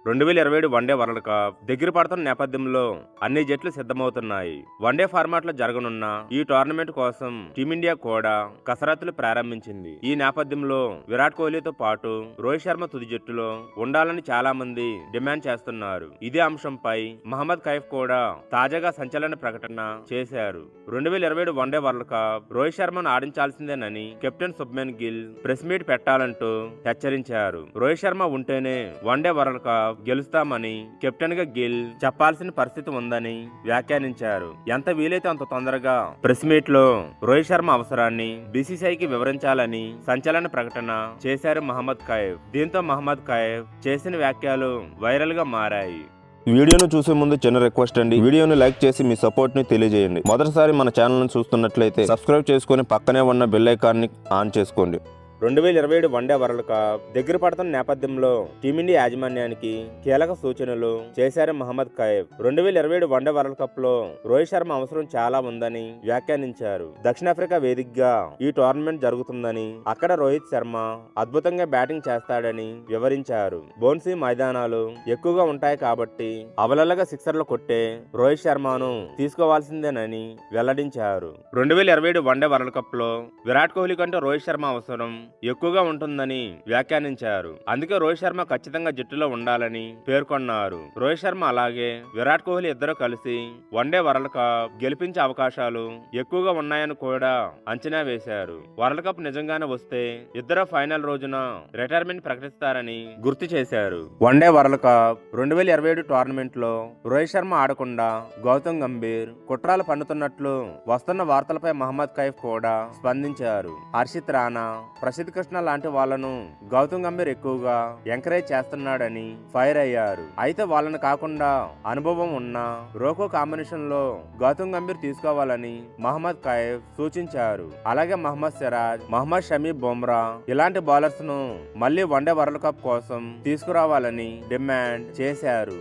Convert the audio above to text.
2027 one day world cup దగ్గర పడుతున్న నేపథ్యంలో అన్ని జట్లు సిద్ధమవుతున్నాయి. వన్డే ఫార్మాట్ లో జరగనున్న ఈ టోర్నమెంట్ కోసం టీమిండియా కూడా కసరత్తులు ప్రారంభించింది. ఈ నేపథ్యంలో విరాట్ కోహ్లీతో పాటు రోహిత్ శర్మ తుది జట్టులో ఉండాలని చాలా మంది డిమాండ్ చేస్తున్నారు. ఇదే అంశంపై మహమ్మద్ కైఫ్ కూడా తాజాగా సంచలన ప్రకటన చేశారు. 2027 వన్డే వరల్డ్ కప్ రోహిత్ శర్మను ఆడించాల్సిందేనని captain Shubman Gill press meet పెట్టాలంటూ హెచ్చరించారు. రోహిత్ శర్మ ఉంటేనే వన్డే వరల్డ్ కప్ గెలుస్తామని కెప్టెన్ గా గిల్ చెప్పాల్సిన పరిస్థితి ఉందని వ్యాఖ్యానించారు. ఎంత వీలైతే అంత తొందరగా ప్రెస్ మీట్ లో రోహిత్ శర్మ అవసరాన్ని బీసీసీఐకి వివరించాలని సంచలన ప్రకటన చేశారు మహమ్మద్ కైఫ్. దీంతో మహమ్మద్ కైఫ్ చేసిన వ్యాఖ్యలు వైరల్ గా మారాయి. ఈ వీడియోను చూసే ముందు చిన్న రిక్వెస్ట్ అండి, వీడియోను లైక్ చేసి మీ సపోర్ట్ ని తెలియజేయండి. మొదటిసారి మన ఛానల్ ని చూస్తున్నట్లయితే సబ్స్క్రైబ్ చేసుకుని పక్కనే ఉన్న బెల్ ఐకాన్ ని ఆన్ చేసుకోండి. 2027 వన్డే వరల్డ్ కప్ దగ్గర పడుతున్న నేపథ్యంలో టీమిండియా యాజమాన్యానికి కీలక సూచనలు చేశారు Mohammad Kaif. 2027 one day world cup లో రోహిత్ శర్మ అవసరం చాలా ఉందని వ్యాఖ్యానించారు. దక్షిణాఫ్రికా వేదికగా ఈ టోర్నమెంట్ జరుగుతుందని, అక్కడ రోహిత్ శర్మ అద్భుతంగా బ్యాటింగ్ చేస్తాడని వివరించారు. బౌన్సీ మైదానాలు ఎక్కువగా ఉంటాయి కాబట్టి అవలలగా సిక్సర్లు కొట్టే రోహిత్ శర్మను తీసుకోవాల్సిందేనని వెల్లడించారు. 2027 వన్డే వరల్డ్ కప్ లో విరాట్ కోహ్లీ కంటే రోహిత్ శర్మ అవసరం ఎక్కువగా ఉంటుందని వ్యాఖ్యానించారు. అందుకే రోహిత్ శర్మ ఖచ్చితంగా జట్టులో ఉండాలని పేర్కొన్నారు. రోహిత్ శర్మ అలాగే విరాట్ కోహ్లీ ఇద్దరు కలిసి వన్డే వరల్డ్ కప్ గెలిపించే అవకాశాలు ఎక్కువగా ఉన్నాయని కూడా అంచనా వేశారు. వరల్డ్ కప్ నిజంగానే వస్తే ఇద్దరు ఫైనల్ రోజున రిటైర్మెంట్ ప్రకటిస్తారని గుర్తు చేశారు. వన్డే వరల్డ్ కప్ 2027 టోర్నమెంట్ లో రోహిత్ శర్మ ఆడకుండా గౌతమ్ గంభీర్ కుట్రాలు పన్నుతున్నట్లు వస్తున్న వార్తలపై మహమ్మద్ కైఫ్ కూడా స్పందించారు. హర్షిత్ రాణా, ప్రసిద్ధ్ కృష్ణ లాంటి వాళ్లను గౌతమ్ గంభీర్ ఎక్కువగా ఎంకరేజ్ చేస్తున్నాడని ఫైర్ అయ్యారు. అయితే వాళ్ళని కాకుండా అనుభవం ఉన్న రోకో కాంబినేషన్ లో గౌతమ్ గంభీర్ తీసుకోవాలని మహమ్మద్ కైఫ్ సూచించారు. అలాగే మహమ్మద్ సిరాజ్, మహమ్మద్ షమీ బుమ్రా ఇలాంటి బౌలర్స్ ను మళ్లీ వన్డే వరల్డ్ కప్ కోసం తీసుకురావాలని డిమాండ్ చేశారు.